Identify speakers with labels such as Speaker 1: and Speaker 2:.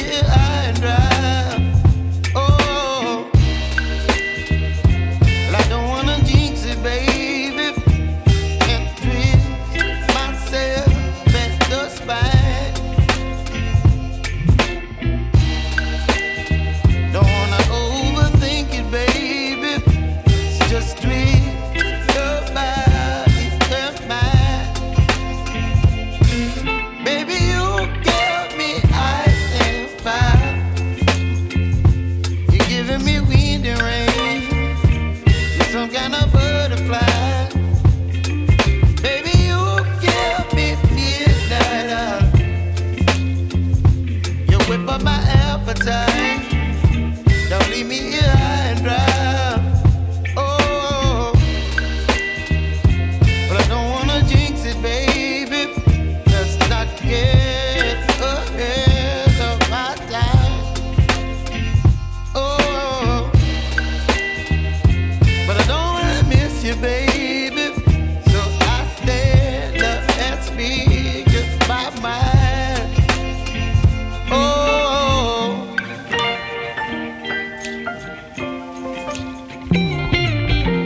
Speaker 1: get high and dry. Oh, well, I don't wanna jinx it, baby, and twist myself at the spine. Don't wanna overthink it, baby. It's just twist your body and mine. Baby, you give me ice and fire. You're giving me wind and rain. You're some kind of butterfly. Baby, you give me midnight. You whip up my appetite.